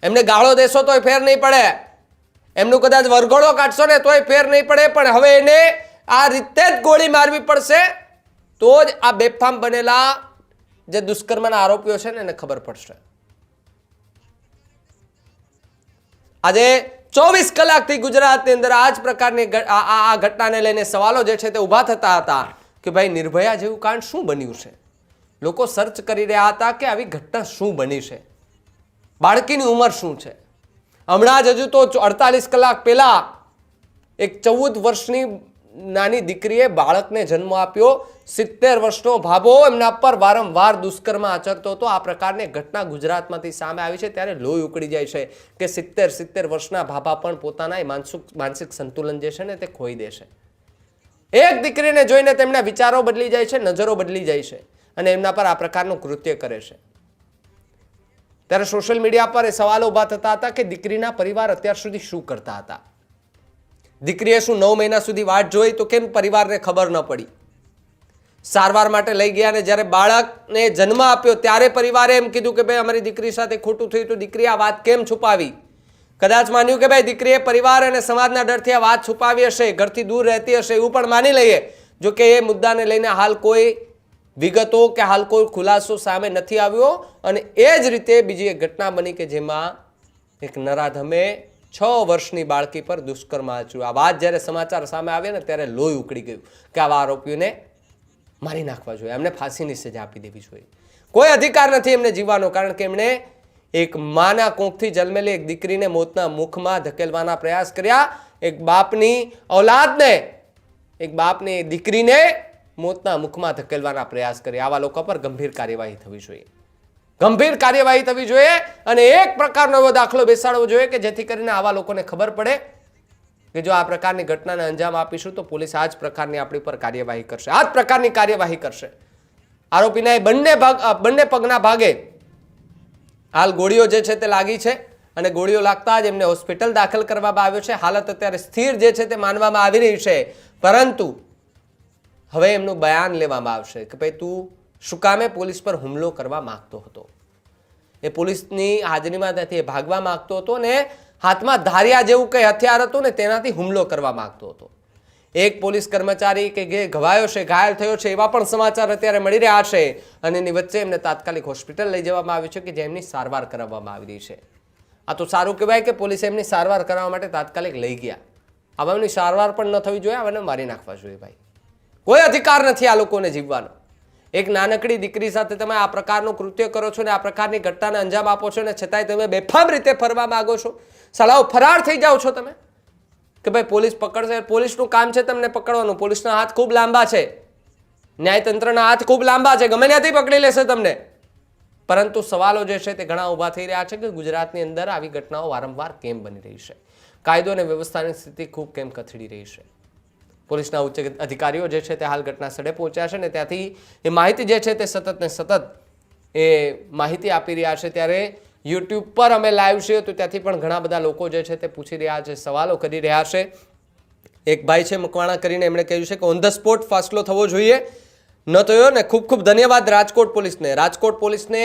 એમને ગાળો દેશો તોય ફેર નહીં પડે, એમનું કદાચ વરઘોડો કાઢશો ને તોય ફેર નહીં પડે, પણ હવે એને આ રીતે જ ગોળી મારવી પડશે તો જ આ બેફામ બનેલા જે દુષ્કર્મના આરોપીઓ છે ને એને ખબર પડશે. આજે 24 કલાકથી ગુજરાતની અંદર આ જ પ્રકારની આ ઘટનાને લઈને સવાલો જે છે તે ઊભા થતા હતા કે ભાઈ નિર્ભયા જેવું કાંડ શું બન્યું છે. લોકો સર્ચ કરી રહ્યા હતા કે આવી ઘટના શું બની છે, બાળકીની ઉંમર શું છે. હમણાં જ હજુ તો 48 કલાક પહેલા એક 14 વર્ષની નાની દીકરીએ બાળકને જન્મ આપ્યો. 70 વર્ષનો ભાભો એમના પર વારંવાર દુષ્કર્મ આચરતો હતો. આ પ્રકારની ઘટના ગુજરાતમાંથી સામે આવી છે ત્યારે લોહી ઉકળી જાય છે કે 70 વર્ષના ભાભા પણ પોતાના માનસિક સંતુલન જે છે ને તે ખોઈ દેશે. એક દીકરીને જોઈને તેમના વિચારો બદલી જાય છે, નજરો બદલી જાય છે અને એમના પર આ પ્રકારનું કૃત્ય કરે છે. ત્યારે સોશિયલ મીડિયા પર એ સવાલો ઉભા થતા હતા કે દીકરીના પરિવાર અત્યાર સુધી શું કરતા હતા. દીકરીએ શું 9 મહિના સુધી વાટ જોઈ તો કેમ પરિવારને ખબર ન પડી. સારવાર માટે લઈ ગયા અને જ્યારે બાળકને જન્મ આપ્યો ત્યારે પરિવારે એમ કીધું કે ભાઈ અમારી દીકરી સાથે ખોટું થયું તો દીકરીએ આ વાત કેમ છુપાવી. કદાચ માન્યું કે ભાઈ દીકરીએ પરિવાર અને સમાજના ડરથી આ વાત છુપાવી હશે, ઘરથી દૂર રહેતી હશે, એવું પણ માની લઈએ. જો કે એ મુદ્દાને લઈને હાલ કોઈ વિગતો કે હાલ કોઈ ખુલાસો સામે નથી આવ્યો. અને એ જ રીતે બીજી એક ઘટના બની કે જેમાં એક નરાધમે 6 વર્ષની બાળકી પર દુષ્કર્મ આચર્યું. આ વાત જ્યારે સમાચાર સામે આવ્યા ને ત્યારે લોહી ઉકળી ગયું કે આવા આરોપીઓને મારી નાખવા જોઈએ, એમને ફાંસીની સજા આપી દેવી જોઈએ. કોઈ અધિકાર નથી એમને જીવવાનો, કારણ કે એમણે એક માના કોંખથી જન્મેલી એક દીકરીને મોતના મુખમાં ધકેલવાના પ્રયાસ કર્યા. એક બાપની ઔલાદને, એક બાપની દીકરીને મોતના મુખમાં ધકેલવાના પ્રયાસ કર્યા. આવા લોકો પર ગંભીર કાર્યવાહી થવી જોઈએ, ગંભીર કાર્યવાહી થવી જોઈએ અને એક પ્રકારનો એવો દાખલો બેસાડવો જોઈએ કે જેથી કરીને આવા લોકોને ખબર પડે કે જો આ પ્રકારની ઘટનાને અંજામ આપીશું તો પોલીસ આ જ પ્રકારની આપણી પર કાર્યવાહી કરશે, આ જ પ્રકારની કાર્યવાહી કરશે. આરોપીના બંને પગના ભાગે હાલ ગોળીઓ જે છે તે લાગી છે અને ગોળીઓ લાગતા જ એમને હોસ્પિટલ દાખલ કરવામાં આવ્યો છે. હાલત અત્યારે સ્થિર જે છે તે માનવામાં આવી રહી છે, પરંતુ હવે એમનું બયાન લેવામાં આવશે કે ભાઈ તું શું કામે પોલીસ પર હુમલો કરવા માંગતો હતો. એ પોલીસની હાજરીમાં ત્યાંથી ભાગવા માંગતો હતો ને હાથમાં ધારિયા જેવું કંઈ હથિયાર હતું ને તેનાથી હુમલો કરવા માંગતો હતો. એક પોલીસ કર્મચારી કે જે ઘવાયો છે, ઘાયલ થયો છે, એવા પણ સમાચાર અત્યારે મળી રહ્યા છે અને એની વચ્ચે એમને તાત્કાલિક હોસ્પિટલ લઈ જવામાં આવ્યું છે કે જેમની સારવાર કરાવવામાં આવી રહી છે. આ તો સારું કહેવાય કે પોલીસે એમની સારવાર કરાવવા માટે તાત્કાલિક લઈ ગયા. આવાની સારવાર પણ ન થવી જોઈએ, આને મારી નાખવા જોઈએ. ભાઈ કોઈ અધિકાર નથી આ લોકોને જીવવાનો. એક નાનકડી દીકરી સાથે તમે આ પ્રકારનું કૃત્ય કરો છો ને આ પ્રકારની ઘટનાને અંજામ આપો છો ને છતાંય તમે બેફામ રીતે ફરવા માંગો છો. સલાહ ફરાર થઈ જાઓ છો તમે કે ભાઈ પોલીસ પકડશે. પોલીસનું કામ છે તમને પકડવાનું, પોલીસના હાથ ખૂબ લાંબા છે, ન્યાયતંત્રના હાથ ખૂબ લાંબા છે, ગમે ત્યાંથી પકડી લેશે તમને. પરંતુ સવાલો જે છે તે ઘણા ઊભા થઈ રહ્યા છે કે ગુજરાતની અંદર આવી ઘટનાઓ વારંવાર કેમ બની રહી છે, કાયદો અને વ્યવસ્થાની સ્થિતિ ખૂબ કેમ કથળી રહી છે. પોલીસના ઉચ્ચ અધિકારીઓ જે છે તે હાલ ઘટના સ્થળે પહોંચ્યા છે ને ત્યાંથી એ માહિતી જે છે તે સતત ને સતત એ માહિતી આપી રહ્યા છે. ત્યારે યુટ્યુબ પર અમે લાઈવ છીએ તો ત્યાંથી પણ ઘણા બધા લોકો જે છે તે પૂછી રહ્યા છે, સવાલો કરી રહ્યા છે. એક ભાઈ છે મકવાણા કરીને, એમણે કહ્યું છે કે ઓન ધ સ્પોટ ફાસલો થવો જોઈએ, ન થયો ને. ખૂબ ખૂબ ધન્યવાદ રાજકોટ પોલીસને. રાજકોટ પોલીસને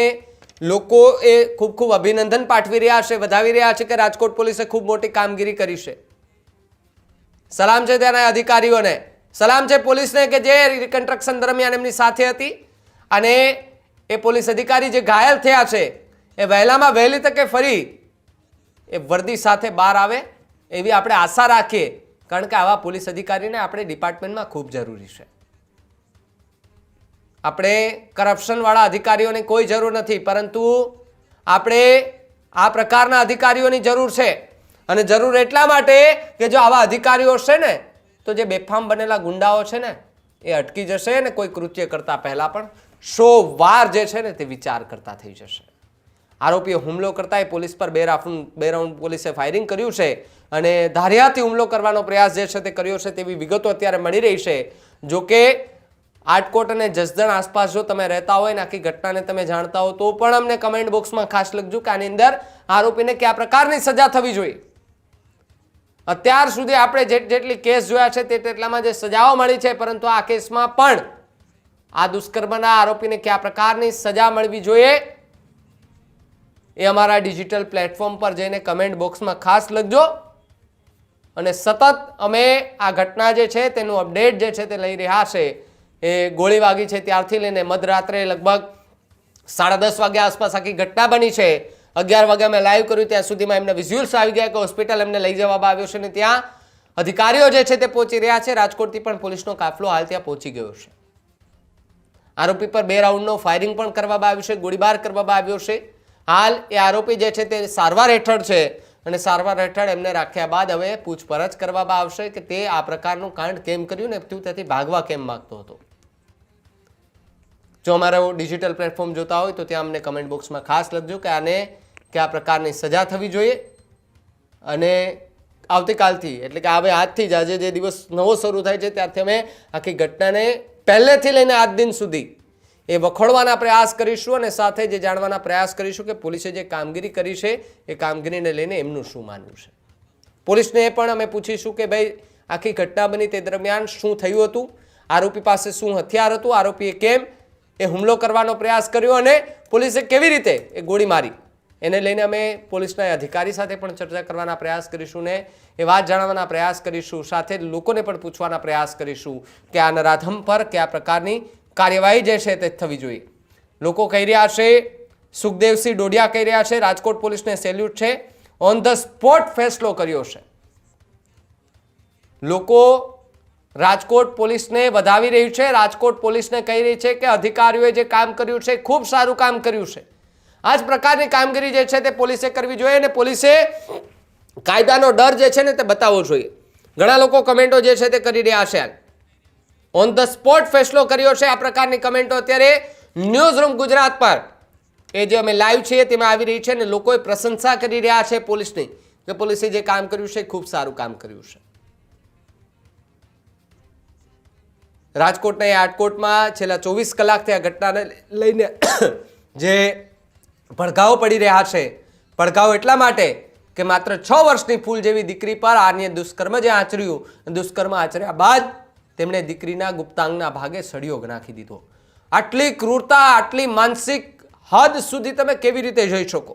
લોકો એ ખૂબ ખૂબ અભિનંદન પાઠવી રહ્યા છે, વધાવી રહ્યા છે કે રાજકોટ પોલીસે ખૂબ મોટી કામગીરી કરી છે. સલામ છે ત્યાંના અધિકારીઓને, સલામ છે પોલીસને કે જે રિકન્સ્ટ્રક્શન દરમિયાન એમની સાથે હતી અને એ પોલીસ અધિકારી જે ઘાયલ થયા છે એ વહેલામાં વહેલી તકે ફરી એ વર્દી સાથે બહાર આવે એવી આપણે આશા રાખીએ, કારણ કે આવા પોલીસ અધિકારીને આપણે ડિપાર્ટમેન્ટમાં ખૂબ જરૂરી છે. આપણે કરપ્શનવાળા અધિકારીઓની કોઈ જરૂર નથી, પરંતુ આપણે આ પ્રકારના અધિકારીઓની જરૂર છે. અને જરૂર એટલા માટે કે જો આવા અધિકારીઓ છે ને તો જે બેફામ બનેલા ગુંડાઓ છે ને એ અટકી જશે ને કોઈ કૃત્ય કરતા પહેલા પણ 100 વાર જે છે ને તે વિચાર કરતા થઈ જશે. આરોપીએ હુમલો કરતા એ પોલીસ પર બે રાઉન્ડ પોલીસે ફાયરિંગ કર્યું છે અને ધારિયાથી હુમલો કરવાનો પ્રયાસ જે છે તે કર્યો છે તેવી વિગતો અત્યારે મળી રહી છે. જો કે આટકોટ અને જસદણ આસપાસ જો તમે રહેતા હોય ને આખી ઘટનાને તમે જાણતા હો તો પણ અમને કમેન્ટ બોક્સમાં ખાસ લખજો કે આની અંદર આરોપીને કયા પ્રકારની સજા થવી જોઈએ. અત્યાર સુધી આપણે જેટલી કેસ જોયા છે તેટલામાં જે સજાઓ મળી છે, પરંતુ આ કેસમાં પણ આ દુષ્કર્મના આરોપીને કયા પ્રકારની સજા મળવી જોઈએ એ અમારા ડિજિટલ પ્લેટફોર્મ પર જઈને કમેન્ટ બોક્સમાં ખાસ લખજો અને સતત અમે આ ઘટના જે છે તેનું અપડેટ જે છે તે લઈ રહ્યા છે. એ ગોળી વાગી છે ત્યારથી લઈને મધરાત્રે લગભગ 10:30 વાગ્યા આસપાસ આખી ઘટના બની છે. 11 વાગ્યા મેં લાઈવ કર્યું ત્યાં સુધીમાં એમને વિઝ્યુઅલ્સ આવી ગયા કે હોસ્પિટલ એમને લઈ જવામાં આવ્યો છે અને ત્યાં અધિકારીઓ જે છે તે પહોંચી રહ્યા છે. રાજકોટથી પણ પોલીસનો કાફલો હાલ ત્યાં પહોંચી ગયો છે. આરોપી પર 2 રાઉન્ડનો ફાયરિંગ પણ કરવામાં આવ્યું છે, ગોળીબાર કરવામાં આવ્યો છે. હાલ એ આરોપી જે છે તે સારવાર હેઠળ છે અને સારવાર હેઠળ એમને રાખ્યા બાદ હવે પૂછપરછ કરવામાં આવશે કે તે આ પ્રકારનું કાંડ કેમ કર્યું ને તું ત્યાંથી ભાગવા કેમ માંગતો હતો. જો અમારો ડિજિટલ પ્લેટફોર્મ જોતા હોય તો ત્યાં અમને કમેન્ટ બોક્સમાં ખાસ લખજો કે આને કયા પ્રકારની સજા થવી જોઈએ. અને આવતીકાલથી એટલે કે હવે આજથી જ આજે જે દિવસ નવો શરૂ થાય છે ત્યારથી અમે આખી ઘટનાને પહેલેથી લઈને આજ દિન સુધી એ વખોડવાના પ્રયાસ કરીશું અને સાથે જે જાણવાના પ્રયાસ કરીશું કે પોલીસે જે કામગીરી કરી છે એ કામગીરીને લઈને એમનું શું માનવું છે. પોલીસને એ પણ અમે પૂછીશું કે ભાઈ આખી ઘટના બની તે દરમિયાન શું થયું હતું, આરોપી પાસે શું હથિયાર હતું, આરોપીએ કેમ એ હુમલો કરવાનો પ્રયાસ કર્યો અને પોલીસે કેવી રીતે એ ગોળી મારી. એને લઈને અમે પોલીસના અધિકારી સાથે પણ ચર્ચા કરવાના પ્રયાસ કરીશું ને એ વાત જાણવાના પ્રયાસ કરીશું. સાથે લોકોને પણ પૂછવાના પ્રયાસ કરીશું કે આ નરાધમ પર કયા પ્રકારની કાર્યવાહી જે છે તે થવી જોઈએ. લોકો કહી રહ્યા છે, સુખદેવસિંહ ડોડિયા કહી રહ્યા છે, રાજકોટ પોલીસને સેલ્યુટ છે, ઓન ધ સ્પોટ ફેસલો કર્યો છે. લોકો રાજકોટ પોલીસને વધાવી રહ્યું છે, રાજકોટ પોલીસને કહી રહી છે કે અધિકારીઓએ જે કામ કર્યું છે ખૂબ સારું કામ કર્યું છે. આ જ પ્રકારની કામગીરી જે છે તે પોલીસે કરવી જોઈએ અને પોલીસે કાયદાનો ડર જે છે ને તે બતાવવો જોઈએ. ઘણા લોકો કમેન્ટો જે છે તે કરી રહ્યા છે. ઓન ધ સ્પોટ ફેસલો કર્યો છે આ પ્રકારની કમેન્ટો અત્યારે ન્યૂઝ રૂમ ગુજરાત પર એ જે અમે લાઈવ છીએ તેમાં આવી રહી છે અને લોકોએ પ્રશંસા કરી રહ્યા છે પોલીસની કે પોલીસે જે કામ કર્યું છે ખૂબ સારું કામ કર્યું છે. રાજકોટના એ આટકોટમાં છેલ્લા 24 કલાકથી આ ઘટનાને લઈને જે પડઘાઓ પડી રહ્યા છે, પડઘાઓ એટલા માટે કે માત્ર 6 વર્ષની ફૂલ જેવી દીકરી પર આને દુષ્કર્મ જે આચર્યું, દુષ્કર્મ આચર્યા બાદ તેમણે દીકરીના ગુપ્તાંગના ભાગે સળિયો નાખી દીધો. આટલી ક્રૂરતા, આટલી માનસિક હદ સુધી તમે કેવી રીતે જઈ શકો?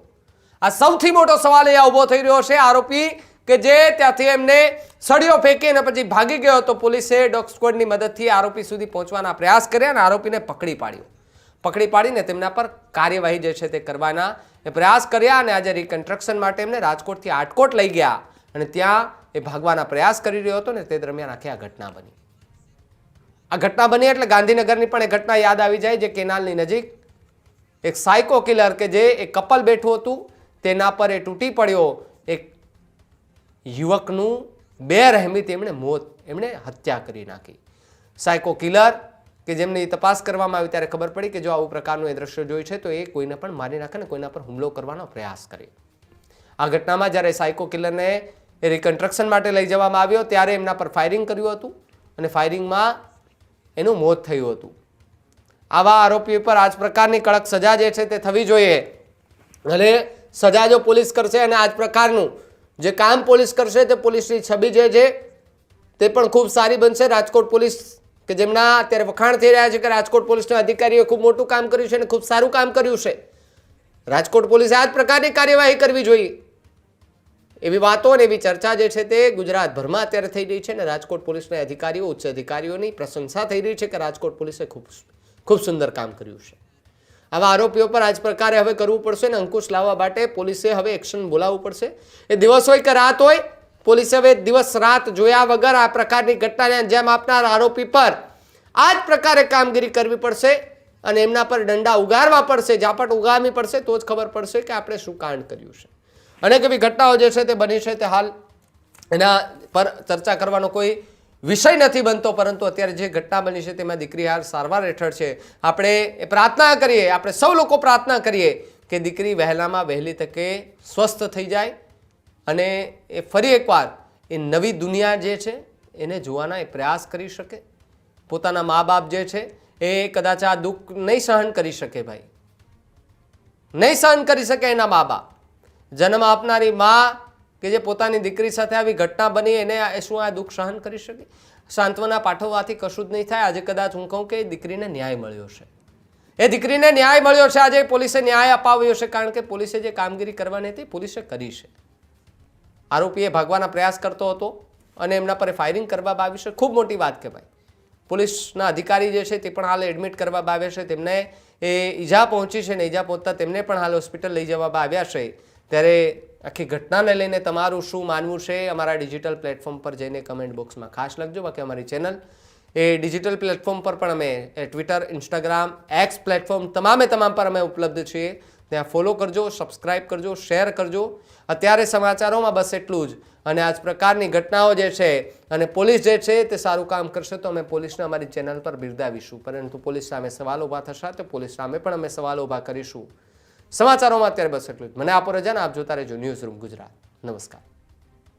આ સૌથી મોટો સવાલ અહીંયા ઊભો થઈ રહ્યો છે. આરોપી કે જે ત્યાંથી એમને સળિયો ફેંકીને પછી ભાગી ગયો તો પોલીસે ડોગ સ્ક્વોડની મદદથી આરોપી સુધી પહોંચવાના પ્રયાસ કર્યા અને આરોપીને પકડી પાડ્યો. પકડી પાડીને તેમના પર કાર્યવાહી જે છે તે કરવાના પ્રયાસ કર્યા અને આજે રિકન્સ્ટ્રક્શન માટે એમને રાજકોટથી આટકોટ લઈ ગયા અને ત્યાં એ ભાગવાના પ્રયાસ કરી રહ્યો હતો ને તે દરમિયાન આખી આ ઘટના બની. આ ઘટના બની એટલે ગાંધીનગરની પણ એ ઘટના યાદ આવી જાય જે કેનાલની નજીક એક સાયકો કિલર કે જે એક કપલ બેઠું હતું તેના પર એ તૂટી પડ્યો. એક યુવકનું બેરહેમીથી એમણે હત્યા કરી નાખી. સાયકો કિલર કે જેમની તપાસ કરવામાં આવી ત્યારે ખબર પડી કે જો આવું પ્રકારનું એ દ્રશ્ય જોયું છે તો એ કોઈને પણ મારી નાખે ને કોઈના પર હુમલો કરવાનો પ્રયાસ કરે. આ ઘટનામાં જ્યારે સાયકો કિલરને એ રિકન્સ્ટ્રક્શન માટે લઈ જવામાં આવ્યો ત્યારે એમના પર ફાયરિંગ કર્યું હતું અને ફાયરિંગમાં એનું મોત થયું હતું. આવા આરોપીઓ પર આ જ પ્રકારની કડક સજા જે છે તે થવી જોઈએ અને સજા જો પોલીસ કરશે અને આ જ પ્રકારનું જે કામ પોલીસ કરશે તે પોલીસની છબી જે છે તે પણ ખૂબ સારી બનશે. રાજકોટ પોલીસ કે જેમના અત્યારે વખાણ થઈ રહ્યા છે કે રાજકોટ પોલીસના અધિકારીઓએ ખૂબ મોટું કામ કર્યું છે અને ખૂબ સારું કામ કર્યું છે. રાજકોટ પોલીસે આ જ પ્રકારની કાર્યવાહી કરવી જોઈએ એવી વાતો અને એવી ચર્ચા જે છે તે ગુજરાતભરમાં અત્યારે થઈ રહી છે અને રાજકોટ પોલીસના અધિકારીઓ, ઉચ્ચ અધિકારીઓની પ્રશંસા થઈ રહી છે કે રાજકોટ પોલીસે ખૂબ સુંદર કામ કર્યું છે. આવા આરોપીઓ પર આ જ પ્રકારે હવે કરવું પડશે અને અંકુશ લાવવા માટે પોલીસે હવે એક્શન બોલાવવું પડશે. એ દિવસ હોય કે રાત હોય, પોલીસે હવે દિવસ રાત જોયા વગર આ પ્રકારની ઘટનાને અંજામ આપનાર આરોપી પર આ જ પ્રકારે કામગીરી કરવી પડશે અને એમના પર દંડા ઉગારવા પડશે, ઝાપટ ઉગારવી પડશે તો જ ખબર પડશે કે આપણે શું કાંડ કર્યું છે. અનેક એવી ઘટનાઓ જે છે તે બની છે તે હાલ એના પર ચર્ચા કરવાનો કોઈ વિષય નથી બનતો, પરંતુ અત્યારે જે ઘટના બની છે તેમાં દીકરી હાલ સારવાર હેઠળ છે. આપણે એ પ્રાર્થના કરીએ, આપણે સૌ લોકો પ્રાર્થના કરીએ કે દીકરી વહેલામાં વહેલી તકે સ્વસ્થ થઈ જાય અને એ ફરી એકવાર એ નવી દુનિયા જે છે એને જોવાના એ પ્રયાસ કરી શકે. પોતાના મા બાપ જે છે એ કદાચ આ દુઃખ નહીં સહન કરી શકે, ભાઈ નહીં સહન કરી શકે. એના મા બાપ, જન્મ આપનારી મા કે જે પોતાની દીકરી સાથે આવી ઘટના બની એને શું આ દુઃખ સહન કરી શકે? સાંત્વના પાઠવવાથી કશું જ નહીં થાય. આજે કદાચ હું કહું કે દીકરીને ન્યાય મળ્યો છે, એ દીકરીને ન્યાય મળ્યો છે, આજે પોલીસે ન્યાય અપાવ્યો છે, કારણ કે પોલીસે જે કામગીરી કરવાની હતી પોલીસે કરી છે. આરોપીએ ભાગવાના પ્રયાસ કરતો હતો અને એમના પર ફાયરિંગ કરવામાં આવ્યું છે. ખૂબ મોટી વાત કહેવાય. પોલીસના અધિકારી જે છે તે પણ હાલ એડમિટ કરવામાં આવ્યા છે, તેમને એ ઈજા પહોંચી છે ને ઈજા પહોંચતા તેમને પણ હાલ હોસ્પિટલ લઈ જવામાં આવ્યા છે. ત્યારે આખી ઘટનાને લઈને તમારું શું માનવું છે અમારા ડિજિટલ પ્લેટફોર્મ પર જઈને કમેન્ટ બોક્સમાં ખાસ લખજો. બાકી અમારી ચેનલ એ ડિજિટલ પ્લેટફોર્મ પર પણ અમે ટ્વિટર, ઇન્સ્ટાગ્રામ, એક્સ પ્લેટફોર્મ તમામ પર અમે ઉપલબ્ધ છીએ. ત્યાં ફોલો કરજો, સબસ્ક્રાઇબ કરજો, શેર કરજો. અત્યારે સમાચારોમાં બસ એટલું જ. અને આ જ પ્રકારની ઘટનાઓ જે છે અને પોલીસ જે છે તે સારું કામ કરશે તો અમે પોલીસને અમારી ચેનલ પર બિરદાવીશું, પરંતુ પોલીસ સામે સવાલ ઊભા થશે તો પોલીસ સામે પણ અમે સવાલ ઊભા કરીશું. સમાચારોમાં અત્યારે બસ એટલું જ. મને આપો રજા ને આપ જોતા રહેજો ન્યૂઝ રૂમ ગુજરાત. નમસ્કાર.